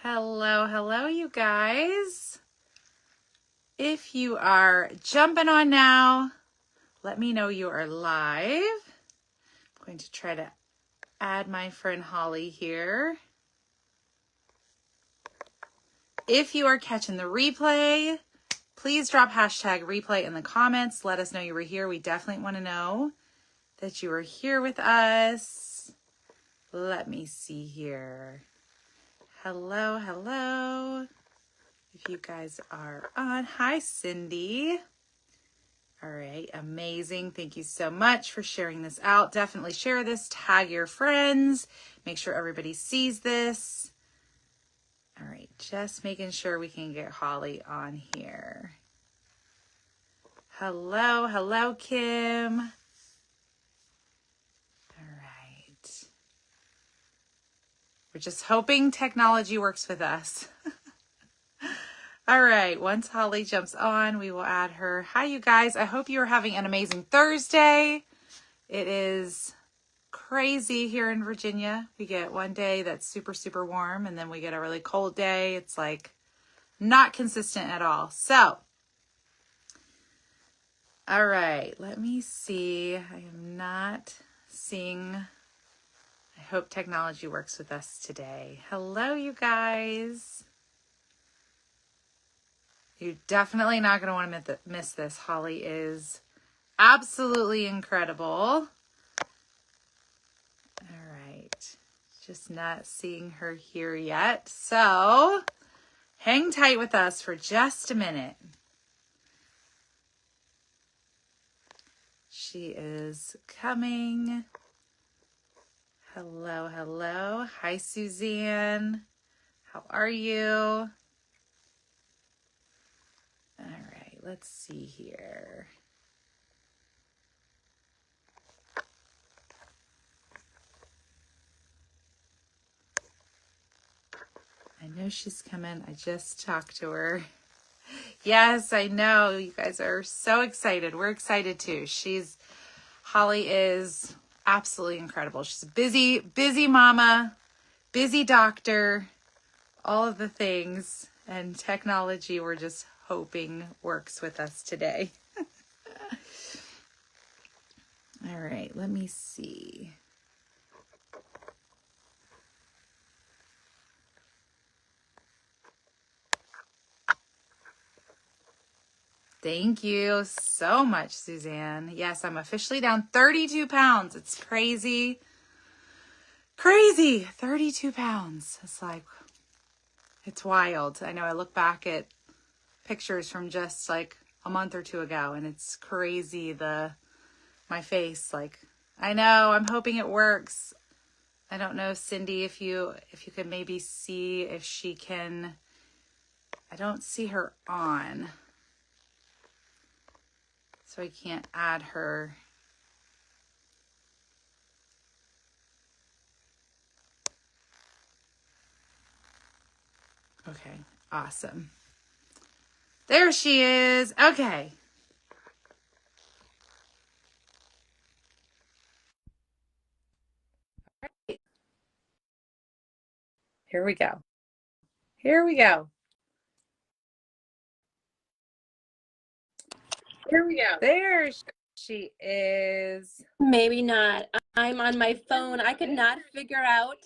Hello, you guys. If you are jumping on now, let me know you are live. I'm going to try to add my friend Holly here. If you are catching the replay, please drop hashtag replay in the comments. Let us know you were here. We definitely want to know that you were here with us. Let me see here. Hello. If you guys are on. Hi, Cindy. All right, amazing. Thank you so much for sharing this out. Definitely share this, tag your friends, make sure everybody sees this. All right, just making sure we can get Holly on here. Hello, Kim. All right. We're just hoping technology works with us. All right, once Holly jumps on, we will add her. Hi, you guys. I hope you are having an amazing Thursday. It is crazy here in Virginia. We get one day that's super warm, and then we get a really cold day. It's like not consistent at all. So, all right, let me see. I am not seeing. I hope technology works with us today. Hello, you guys. You're definitely not going to want to miss this. Holly is absolutely incredible. All right. Just not seeing her here yet. So hang tight with us for just a minute. She is coming. Hello. Hi, Suzanne. How are you? All right, let's see here. I know she's coming. I just talked to her. Yes, I know. You guys are so excited. We're excited too. Holly is absolutely incredible. She's a busy mama, busy doctor, all of the things, and technology we're just hoping works with us today. All right, let me see. Thank you so much, Suzanne. Yes, I'm officially down 32 pounds. It's crazy. 32 pounds. It's wild. I know I look back at pictures from just like a month or two ago, and it's crazy, my face. I know, I'm hoping it works. I don't know, Cindy, if you could maybe see if she can. I don't see her on, so I can't add her. Okay, awesome. There she is. Okay. All right. Here we go. There she is. Maybe not. I'm on my phone. I could not figure out.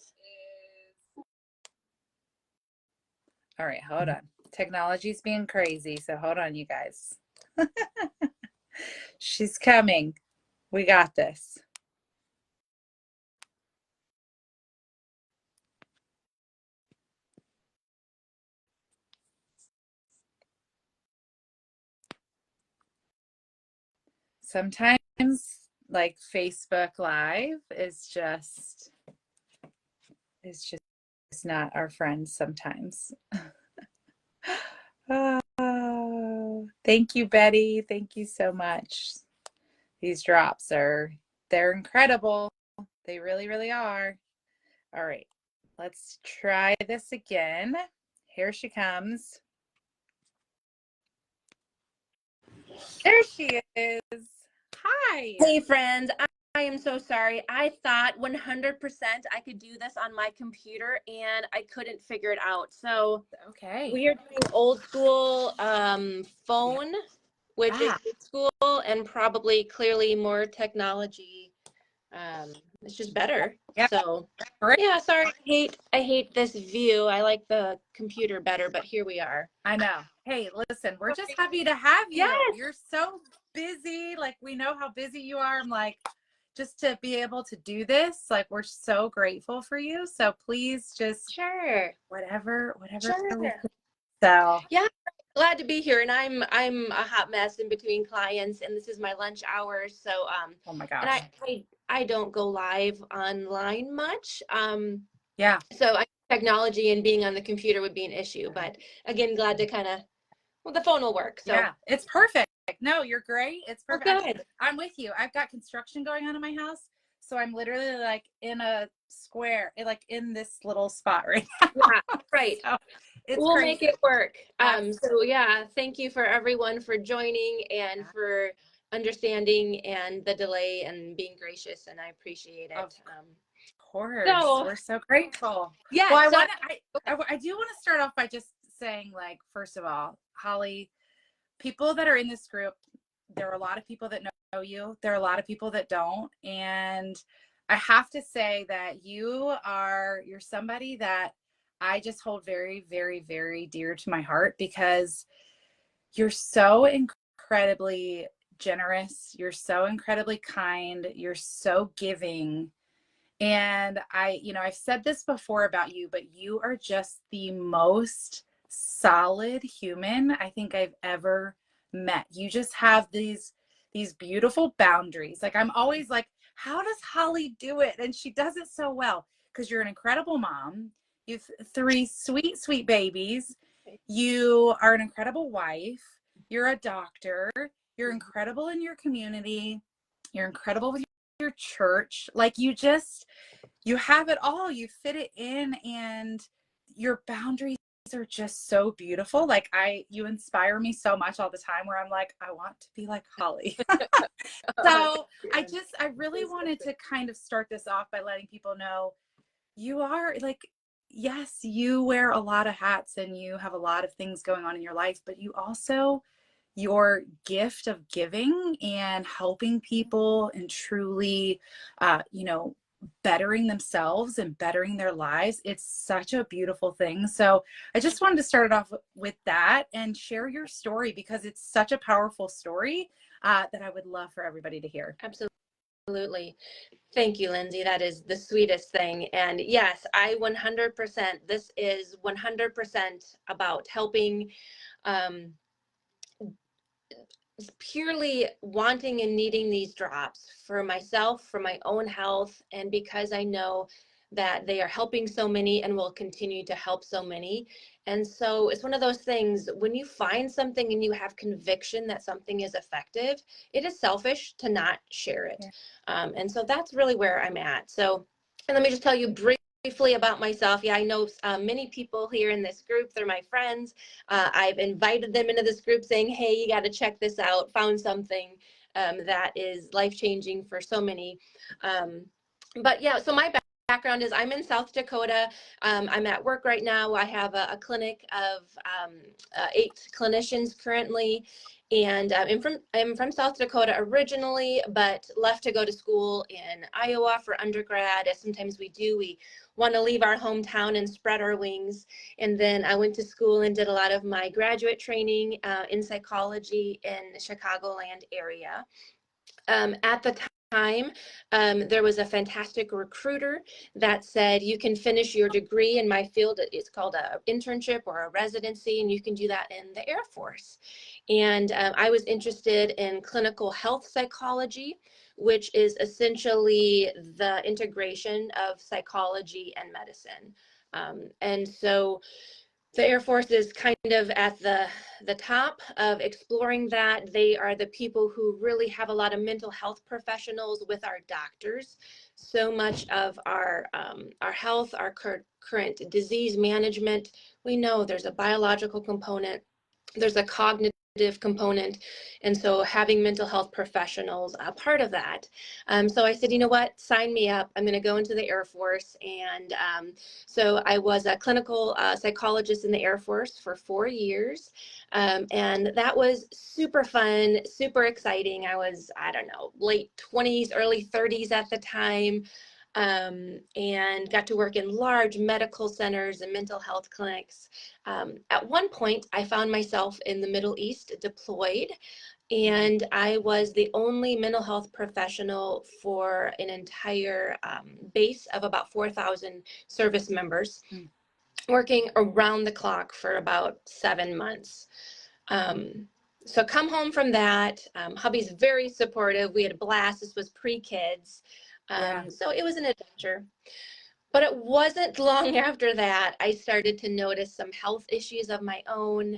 All right, hold on. Technology's being crazy, so hold on, you guys. She's coming. We got this. Sometimes, like, Facebook Live is just not our friend sometimes. Oh, thank you, Betty. Thank you so much. These drops they're incredible. They really are. All right, let's try this again. Here she comes. There she is. Hi. Hey, friends. am so sorry. I thought 100% I could do this on my computer and I couldn't figure it out. So Okay. we are doing old school Yeah. phone, which is Yeah. old school and probably clearly more technology. It's just better. Yeah. So Great. yeah, sorry. I hate this view. I like the computer better, but here we are. I know. Hey, listen, we're just happy to have you. Yes. You're so busy. Like, we know how busy you are. I'm like, just to be able to do this, like, we're so grateful for you. So please just Sure. whatever Sure. we can. So, Yeah, glad to be here. And I'm a hot mess in between clients, and this is my lunch hours. So oh my and gosh. I don't go live online much. Yeah. So technology and being on the computer would be an issue. But again, glad to kind of well, the phone will work. So Yeah. It's perfect. No, you're great. It's oh, perfect. good. I'm with you. I've got construction going on in my house. So I'm literally like in a square, like in this little spot right now. Yeah, right. So it's We'll crazy. make it work. Absolutely. So yeah, thank you for everyone for joining and for understanding and the delay and being gracious, and I appreciate Of it. course. So We're so grateful. yeah, Well, so I do want to start off by just saying, like, first of all, Holly, people that are in this group, there are a lot of people that know you. There are a lot of people that don't. And I have to say that you're somebody that I just hold very, very, very dear to my heart because you're so incredibly generous. You're so incredibly kind. You're so giving. And I've said this before about you, but you are just the most solid human I think I've ever met. You just have these beautiful boundaries. Like, I'm always like, how does Holly do it? And she does it so well because you're an incredible mom. You have three sweet, sweet babies. You are an incredible wife. You're a doctor. You're incredible in your community. You're incredible with your church. Like, you have it all. You fit it in, and your boundaries are just so beautiful. Like, you inspire me so much all the time where I'm like, I want to be like Holly. So I really wanted to kind of start this off by letting people know you are like, yes, you wear a lot of hats and you have a lot of things going on in your life, but you also, your gift of giving and helping people and truly, bettering themselves and bettering their lives. It's such a beautiful thing. So I just wanted to start it off with that and share your story because it's such a powerful story that I would love for everybody to hear. absolutely. Thank you, Lindsay. That is the sweetest thing. And yes, I 100%, this is 100% about helping, um, purely wanting and needing these drops for myself, for my own health, and because I know that they are helping so many and will continue to help so many. And so it's one of those things when you find something and you have conviction that something is effective, it is selfish to not share it. Yeah. And so that's really where I'm at. So, and let me just tell you briefly about myself. Yeah, I know many people here in this group. They're my friends. I've invited them into this group saying, hey, you got to check this out. Found something that is life-changing for so many. But yeah, so my background is I'm in South Dakota. I'm at work right now. I have a clinic of 8 clinicians currently. And I'm from South Dakota originally, but left to go to school in Iowa for undergrad. As sometimes we want to leave our hometown and spread our wings. And then I went to school and did a lot of my graduate training in psychology in the Chicagoland area. At the time, there was a fantastic recruiter that said you can finish your degree in my field. It's called an internship or a residency, and you can do that in the Air Force. And I was interested in clinical health psychology, which is essentially the integration of psychology and medicine. And so the Air Force is kind of at the top of exploring that. They are the people who really have a lot of mental health professionals with our doctors. So much of our health, our current disease management, we know there's a biological component, there's a cognitive component. And so having mental health professionals a part of that. So I said, you know what, sign me up. I'm going to go into the Air Force. And so I was a clinical psychologist in the Air Force for 4 years. And that was super fun, super exciting. I was, I don't know, late 20s, early 30s at the time. And got to work in large medical centers and mental health clinics. At one point, I found myself in the Middle East deployed, and I was the only mental health professional for an entire base of about 4,000 service members, working around the clock for about 7 months. So come home from that. Hubby's very supportive. We had a blast. This was pre-kids. So it was an adventure. But it wasn't long after that I started to notice some health issues of my own.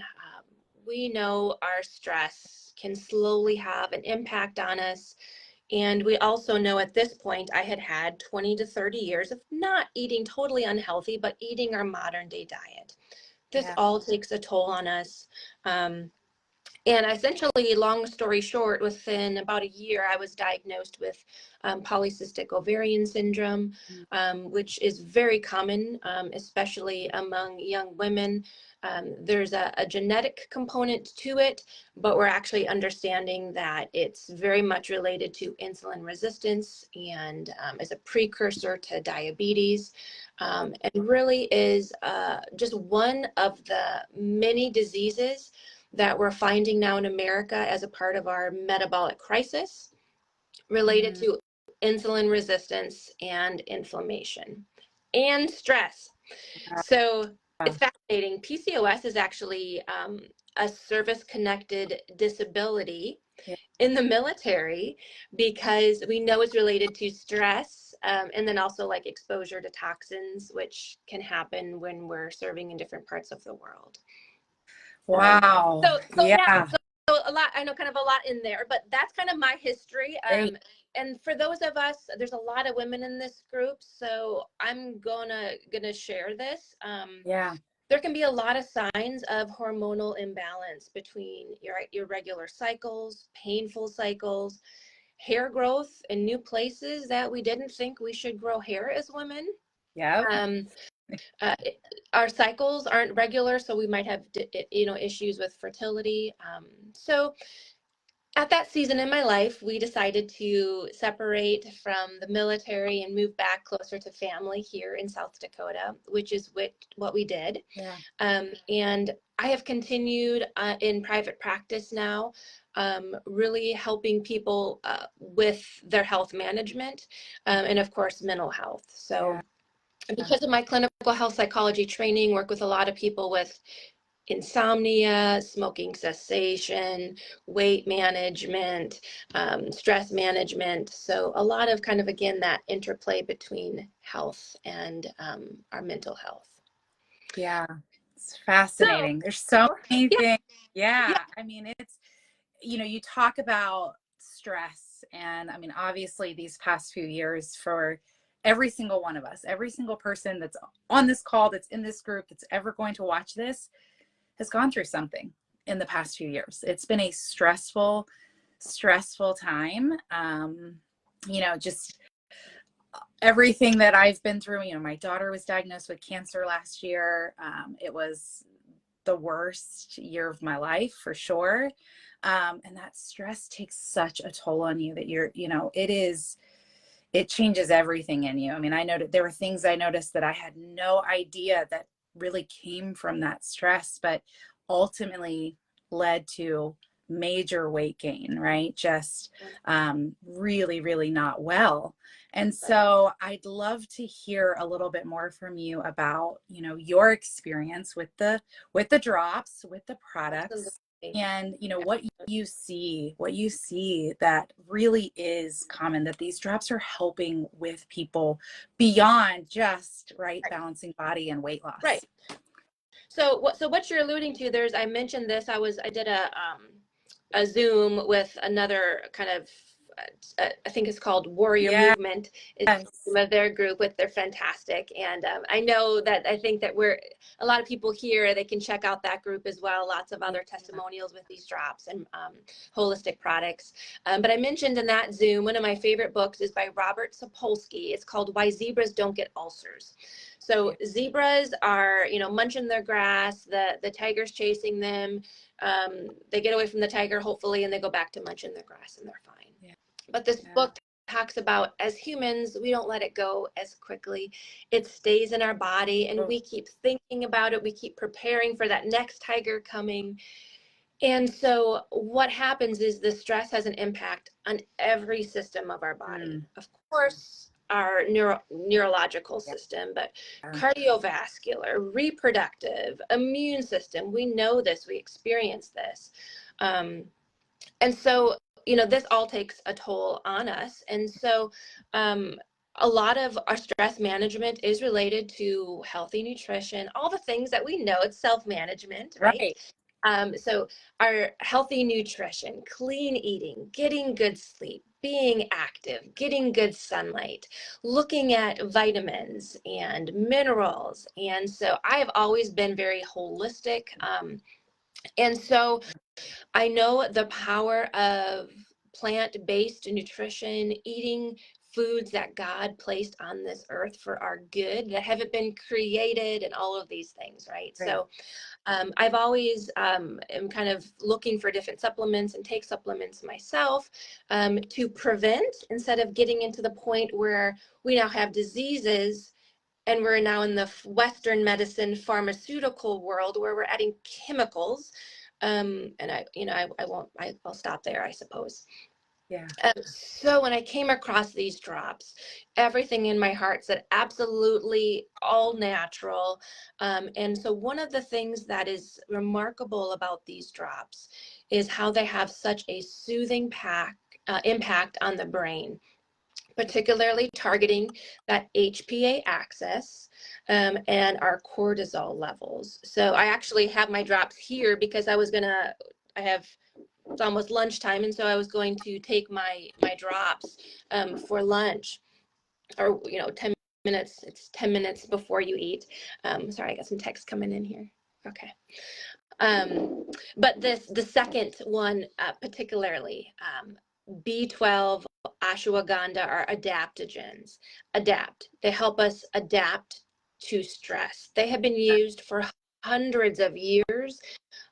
We know our stress can slowly have an impact on us. And we also know at this point I had had 20 to 30 years of not eating totally unhealthy, but eating our modern day diet. This all takes a toll on us. And essentially, long story short, within about a year, I was diagnosed with polycystic ovarian syndrome, which is very common, especially among young women. There's a genetic component to it, but we're actually understanding that it's very much related to insulin resistance and is a precursor to diabetes, and really is just one of the many diseases that we're finding now in America as a part of our metabolic crisis related to insulin resistance and inflammation and stress. So it's fascinating. PCOS is actually a service-connected disability in the military because we know it's related to stress, and then also like exposure to toxins, which can happen when we're serving in different parts of the world. Wow. So a lot, I know kind of a lot in there, but that's kind of my history. And for those of us, there's a lot of women in this group, so I'm gonna share this. There can be a lot of signs of hormonal imbalance between your irregular cycles, painful cycles, hair growth in new places that we didn't think we should grow hair as women. Our cycles aren't regular, so we might have issues with fertility. So at that season in my life, we decided to separate from the military and move back closer to family here in South Dakota, which is what we did. And I have continued in private practice now, really helping people with their health management, and of course, mental health. So because of my clinical health psychology training, work with a lot of people with insomnia, smoking cessation, weight management, stress management. So a lot of kind of, again, that interplay between health and our mental health. It's fascinating. There's so many things. I mean, it's, you talk about stress, and I mean, obviously these past few years for every single one of us, every single person that's on this call, that's in this group, that's ever going to watch this, has gone through something in the past few years. It's been a stressful time. Just everything that I've been through. My daughter was diagnosed with cancer last year. It was the worst year of my life for sure. And that stress takes such a toll on you that it changes everything in you. I mean, I know that there were things I noticed that I had no idea that really came from that stress, but ultimately led to major weight gain, right? Just really, really not well. And so I'd love to hear a little bit more from you about, your experience with the drops, with the products. And what you see that really is common, that these drops are helping with people beyond just balancing body and weight loss. So what you're alluding to, I mentioned this, I did a Zoom with another kind of I think it's called Warrior Yes. Movement is the name of their group. They're fantastic. And I know that I think that a lot of people here, they can check out that group as well. Lots of other testimonials with these drops and holistic products. But I mentioned in that Zoom, one of my favorite books is by Robert Sapolsky. It's called Why Zebras Don't Get Ulcers. So zebras are, munching their grass, the tiger's chasing them. They get away from the tiger, hopefully, and they go back to munching their grass and they're fine. Yeah. But this book talks about, as humans, we don't let it go as quickly. It stays in our body and we keep thinking about it. We keep preparing for that next tiger coming. And so what happens is the stress has an impact on every system of our body. Of course, our neurological system, but cardiovascular, reproductive, immune system. We know this, we experience this. And so, this all takes a toll on us. And so a lot of our stress management is related to healthy nutrition, all the things that we know. It's self-management, right? So our healthy nutrition, clean eating, getting good sleep, being active, getting good sunlight, looking at vitamins and minerals. And so I have always been very holistic. And so I know the power of plant-based nutrition, eating foods that God placed on this earth for our good, that haven't been created, and all of these things, right? So I've always am kind of looking for different supplements and take supplements myself to prevent, instead of getting into the point where we now have diseases and we're now in the Western medicine pharmaceutical world where we're adding chemicals. And I'll stop there, I suppose. Yeah. So when I came across these drops, everything in my heart said absolutely all natural. And so one of the things that is remarkable about these drops is how they have such a soothing impact on the brain, particularly targeting that HPA axis and our cortisol levels. So I actually have my drops here because it's almost lunchtime, and so I was going to take my drops for lunch, or 10 minutes. It's 10 minutes before you eat. Sorry, I got some text coming in here. Okay. But the second one particularly, B12, ashwagandha are adaptogens. They help us adapt to stress. They have been used for hundreds of years.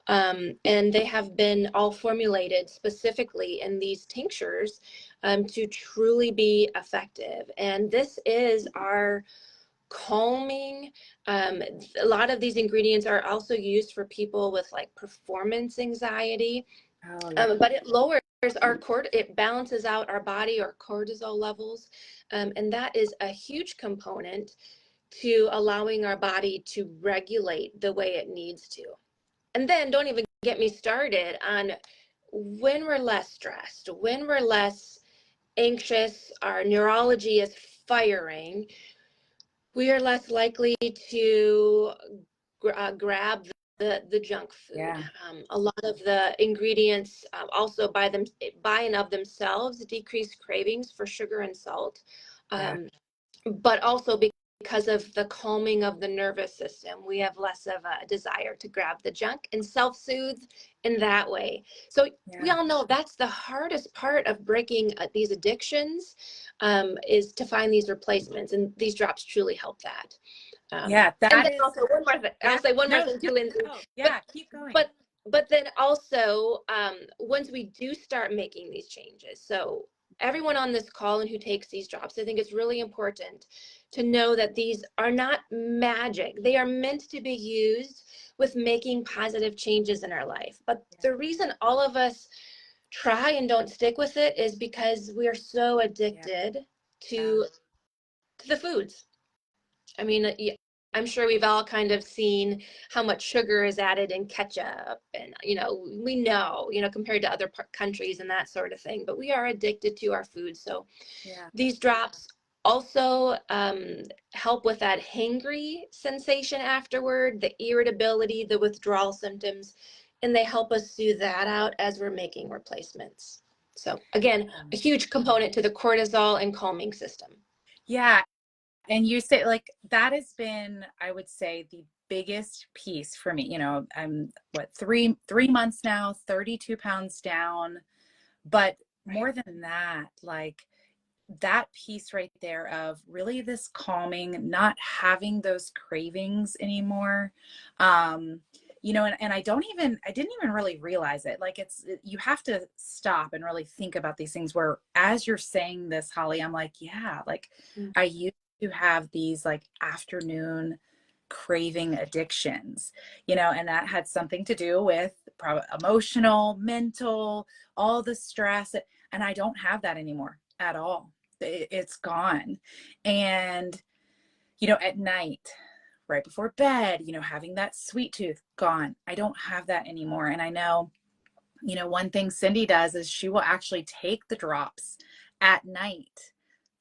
And they have been all formulated specifically in these tinctures to truly be effective. And this is our calming. A lot of these ingredients are also used for people with like performance anxiety, but it lowers it balances out our body, our cortisol levels. And that is a huge component to allowing our body to regulate the way it needs to. And then don't even get me started on when we're less stressed, when we're less anxious, our neurology is firing, we are less likely to grab the junk food. A lot of the ingredients also by and of themselves decrease cravings for sugar and salt, but also because of the calming of the nervous system, we have less of a desire to grab the junk and self-soothe in that way. So we all know that's the hardest part of breaking these addictions, is to find these replacements, and these drops truly help that. And then also one more thing. I'll say one more thing too, Lyndsey. Keep going. But then also, once we do start making these changes, so everyone on this call and who takes these drops, I think it's really important to know that these are not magic. They are meant to be used with making positive changes in our life. But the reason all of us try and don't stick with it is because we are so addicted to the foods. I mean, I'm sure we've all kind of seen how much sugar is added in ketchup, and we know, compared to other countries and that sort of thing, but we are addicted to our food. So these drops also help with that hangry sensation afterward, the irritability, the withdrawal symptoms, and they help us soothe that out as we're making replacements. So again, a huge component to the cortisol and calming system. Yeah. And you say like that has been, I would say, the biggest piece for me. You know, I'm what, three months now, 32 pounds down. But more than that, like that piece right there of really this calming, not having those cravings anymore. You know, and I didn't even really realize it. Like you have to stop and really think about these things where as you're saying this, Holly, I'm like, yeah, like I used to have these like afternoon craving addictions, you know, and that had something to do with emotional, mental, all the stress. And I don't have that anymore at all. It's gone. And, you know, at night, right before bed, you know, having that sweet tooth gone. I don't have that anymore. And I know, you know, one thing Cindy does is she will actually take the drops at night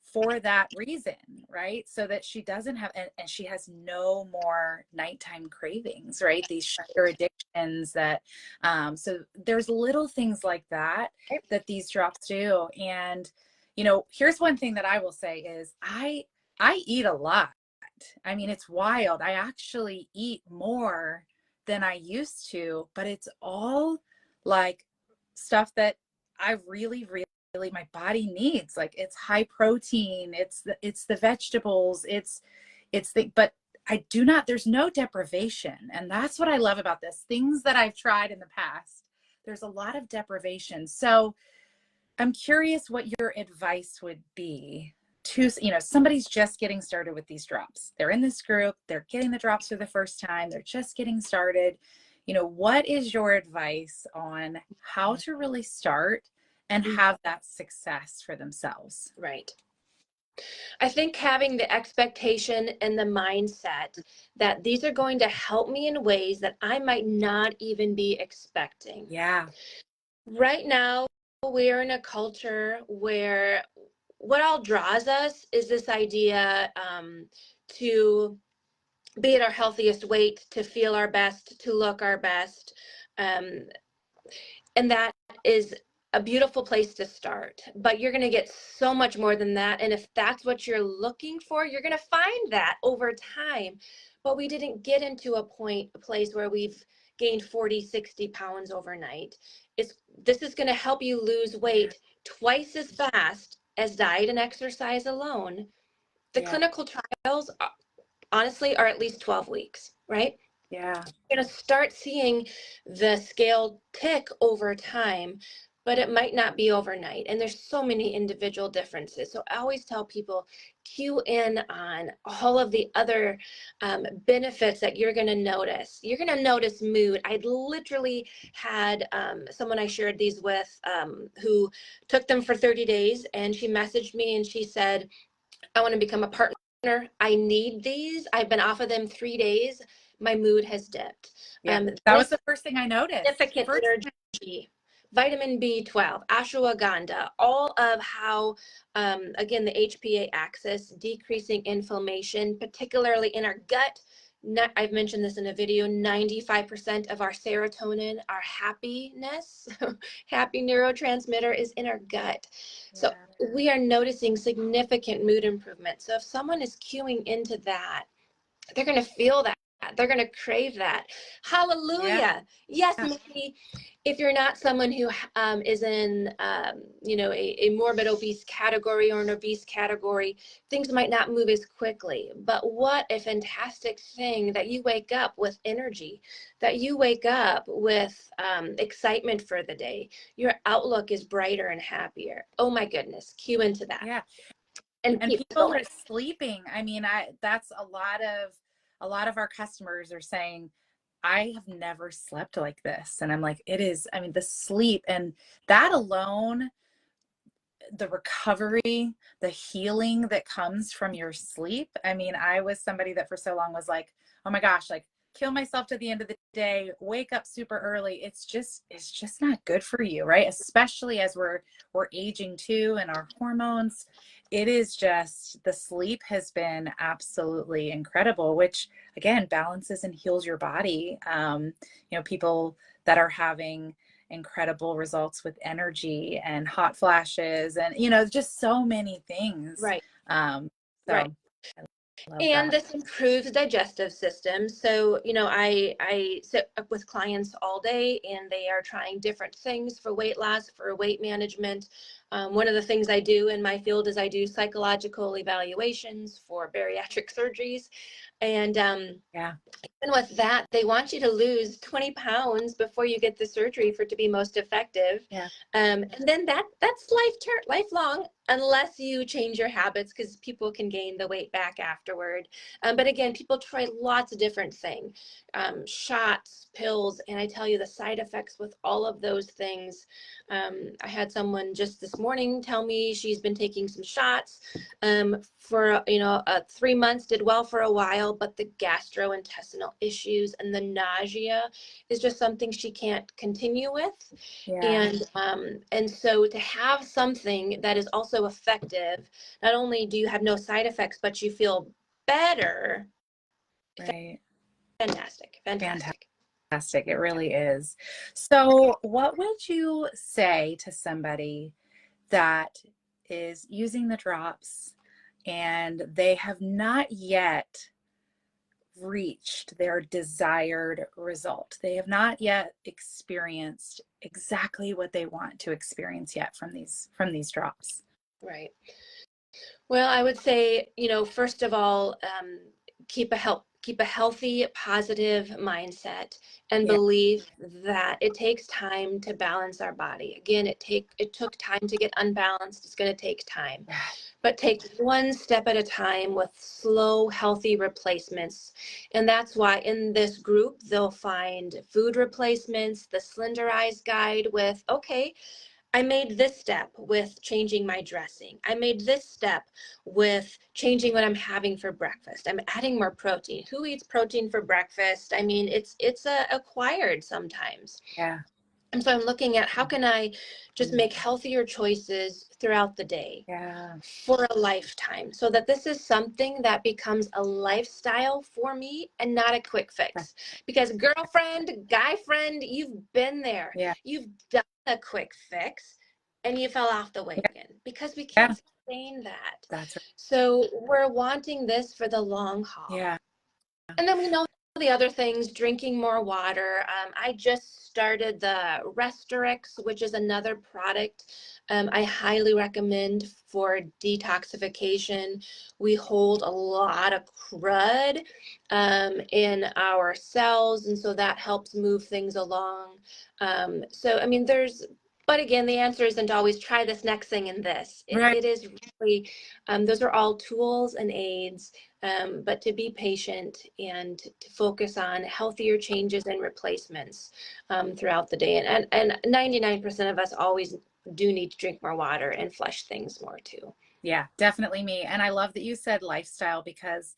for that reason, right? So that she doesn't have, and she has no more nighttime cravings, right? These sugar addictions that, so there's little things like that that these drops do. And, you know, here's one thing that I will say is I eat a lot. I mean, it's wild. I actually eat more than I used to, but it's all like stuff that I really my body needs. Like it's high protein, it's the vegetables, but I do not, there's no deprivation. And that's what I love about this. Things that I've tried in the past, there's a lot of deprivation. So I'm curious what your advice would be to, you know, somebody's just getting started with these drops. They're in this group, they're getting the drops for the first time, they're just getting started. You know, what is your advice on how to really start and have that success for themselves? Right. I think having the expectation and the mindset that these are going to help me in ways that I might not even be expecting. Yeah. Right now, we're in a culture where what all draws us is this idea to be at our healthiest weight, to feel our best, to look our best. Um, and that is a beautiful place to start, but you're going to get so much more than that. And if that's what you're looking for, you're going to find that over time. But we didn't get into a place where we've gained 40, 60 pounds overnight. This is going to help you lose weight twice as fast as diet and exercise alone. The clinical trials, honestly, are at least 12 weeks, right? Yeah. You're going to start seeing the scale tick over time, but it might not be overnight. And there's so many individual differences. So I always tell people, cue in on all of the other benefits that you're going to notice. You're going to notice mood. I literally had someone I shared these with who took them for 30 days, and she messaged me and she said, I want to become a partner. I need these. I've been off of them 3 days. My mood has dipped. Yeah. That was the first thing I noticed. Significant energy, vitamin B12, ashwagandha, all of how, again, the HPA axis, decreasing inflammation, particularly in our gut. I've mentioned this in a video, 95% of our serotonin, our happiness, happy neurotransmitter is in our gut. So we are noticing significant mood improvement. So if someone is cueing into that, they're going to feel that. They're going to crave that. Hallelujah. Yes, maybe if you're not someone who is in, you know, a morbid obese category or an obese category, things might not move as quickly. But what a fantastic thing that you wake up with energy, that you wake up with excitement for the day. Your outlook is brighter and happier. Oh my goodness. Cue into that. Yeah. And people are sleeping. I mean, that's a lot of our customers are saying, I have never slept like this. And I'm like, it is, I mean, the sleep and that alone, the recovery, the healing that comes from your sleep. I mean, I was somebody that for so long was like, oh my gosh, like kill myself to the end of the day, wake up super early. It's just not good for you, right? Especially as we're aging too and our hormones. It is just, the sleep has been absolutely incredible, which again balances and heals your body. You know, people that are having incredible results with energy and hot flashes and, just so many things. Right. Right. So I love And that. this improves digestive system. So, I sit up with clients all day and they are trying different things for weight loss, for weight management. One of the things I do in my field is I do psychological evaluations for bariatric surgeries. And Yeah. even with that, they want you to lose 20 pounds before you get the surgery for it to be most effective. Yeah. And then that's lifelong, unless you change your habits, because people can gain the weight back afterward. But again, people try lots of different things, shots, pills, and I tell you the side effects with all of those things. I had someone just this morning tell me she's been taking some shots for 3 months, did well for a while, but the gastrointestinal issues and the nausea is just something she can't continue with. Yeah. And so to have something that is also effective, not only do you have no side effects, but you feel better. Right. Fantastic. Fantastic. It really is. So, what would you say to somebody that is using the drops and they have not yet reached their desired result? They have not yet experienced exactly what they want to experience yet from these drops. Right. Well, I would say, first of all, keep a healthy, positive mindset, and Yeah. believe that it takes time to balance our body. Again, it took time to get unbalanced. It's going to take time, Yeah. but take one step at a time with slow, healthy replacements. And that's why in this group, they'll find food replacements, the Slenderized guide with, okay, I made this step with changing my dressing. I made this step with changing what I'm having for breakfast. I'm adding more protein. Who eats protein for breakfast? I mean, it's acquired sometimes. Yeah. And so I'm looking at how can I just make healthier choices throughout the day Yeah. for a lifetime, so that this is something that becomes a lifestyle for me and not a quick fix. Because girlfriend, guy friend, you've been there. Yeah. You've done a quick fix and you fell off the wagon, because we Yeah. can't sustain that. That's right. So we're wanting this for the long haul. Yeah. And then we know the other things, drinking more water. I just started the Restorix, which is another product I highly recommend for detoxification. We hold a lot of crud in our cells, and so that helps move things along. But again, the answer isn't always try this next thing and this. Right. It is really, those are all tools and aids, but to be patient and to focus on healthier changes and replacements throughout the day. And 99% of us always do need to drink more water and flush things more too. Yeah, definitely me. And I love that you said lifestyle because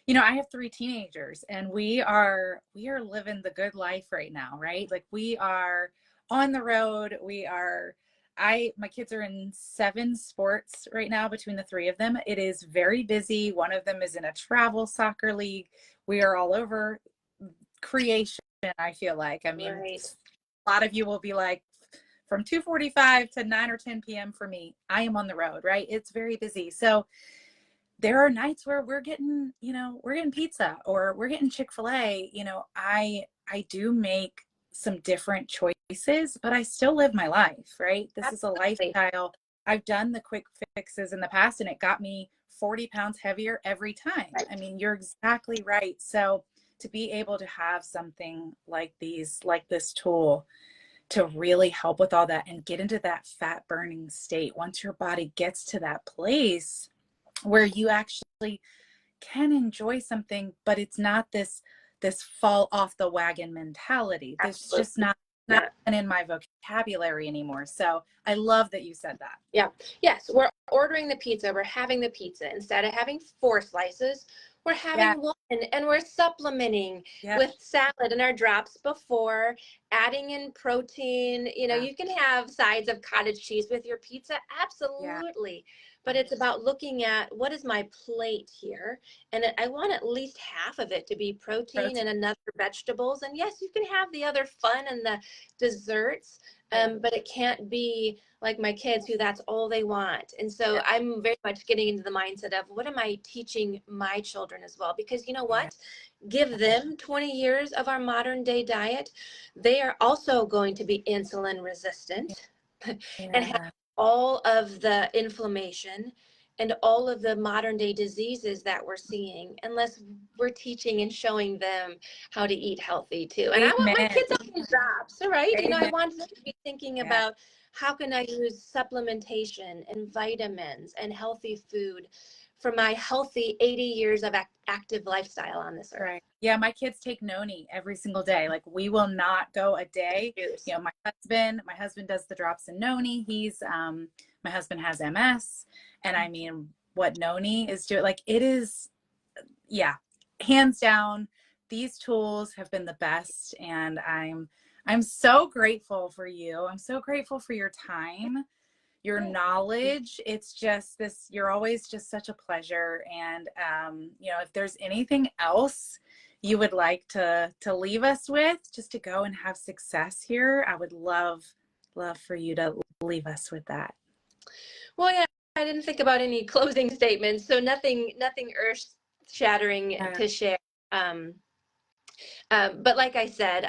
I have 3 teenagers and we are living the good life right now, right? Like we are on the road. My kids are in 7 sports right now between the 3 of them. It is very busy. One of them is in a travel soccer league. We are all over creation, I feel like. I mean, Right. a lot of you will be like, from 2:45 to 9 or 10 p.m. for me, I am on the road, right? It's very busy. So there are nights where we're getting pizza or we're getting Chick-fil-A. I do make some different choices, but I still live my life, right? This is a Absolutely. lifestyle. I've done the quick fixes in the past and it got me 40 pounds heavier every time. Right. I mean, you're exactly right. So to be able to have something like this tool to really help with all that and get into that fat burning state, once your body gets to that place where you actually can enjoy something, but it's not this fall off the wagon mentality. This Absolutely. just not Yeah. in my vocabulary anymore. So I love that you said that. Yeah. Yes, we're ordering the pizza. We're having the pizza. Instead of having 4 slices, we're having one, and we're supplementing with salad in our drops before adding in protein. You can have sides of cottage cheese with your pizza. Absolutely. but it's about looking at what is my plate here. And I want at least half of it to be protein and another vegetables. And yes, you can have the other fun and the desserts, but it can't be like my kids who that's all they want. And so I'm very much getting into the mindset of what am I teaching my children as well? Because you know what? Give them 20 years of our modern day diet. They are also going to be insulin resistant and have all of the inflammation and all of the modern day diseases that we're seeing unless we're teaching and showing them how to eat healthy too. And I want my kids on these jobs, right? You know, I want them to be thinking about how can I use supplementation and vitamins and healthy food for my healthy 80 years of active lifestyle on this earth. Right. Yeah, my kids take noni every single day. Like we will not go a day. You know, my husband does the drops in noni. My husband has MS, and I mean, what noni is doing, like it is, hands down, these tools have been the best, and I'm so grateful for you. I'm so grateful for your time, your knowledge. It's just this, you're always just such a pleasure. And you know, if there's anything else you would like to leave us with, just to go and have success here, I would love for you to leave us with that. Well, yeah, I didn't think about any closing statements, so nothing earth shattering to share. But like I said,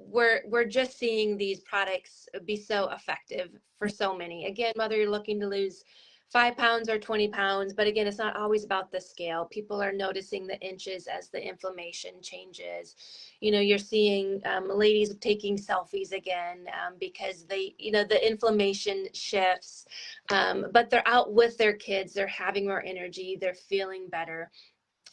we're just seeing these products be so effective for so many. Again, whether you're looking to lose 5 pounds or 20 pounds, but again, it's not always about the scale. People are noticing the inches as the inflammation changes. You know, you're seeing ladies taking selfies again because they, you know, the inflammation shifts, but they're out with their kids. They're having more energy. They're feeling better.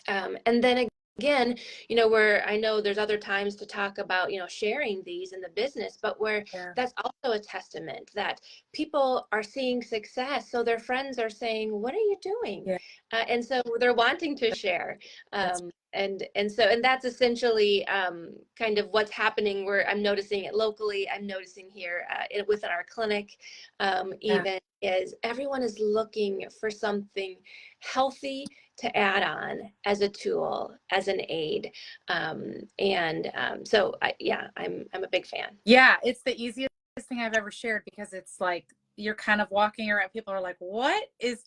And then again, you know, where I know there's other times to talk about, you know, sharing these in the business, but where that's also a testament that people are seeing success. So their friends are saying, what are you doing? And so they're wanting to share. And that's essentially kind of what's happening, where I'm noticing it locally. I'm noticing here within our clinic, even is everyone is looking for something healthy to add on as a tool, as an aid. So I'm a big fan. Yeah, it's the easiest thing I've ever shared, because it's like you're kind of walking around, people are like, what is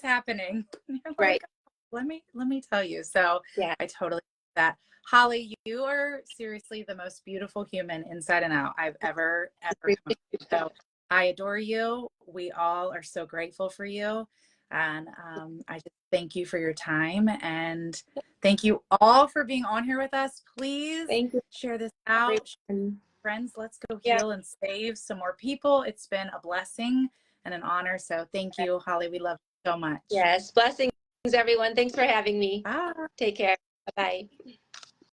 happening? And you're like, let me tell you. So I totally get that. Holly, you are seriously the most beautiful human inside and out I've ever come. So I adore you. We all are so grateful for you. And I just thank you for your time, and thank you all for being on here with us. Please share this out. Friends, let's go heal and save some more people. It's been a blessing and an honor. So thank you, Holly. We love you so much. Yes. Blessings, everyone. Thanks for having me. Bye. Take care. Bye-bye.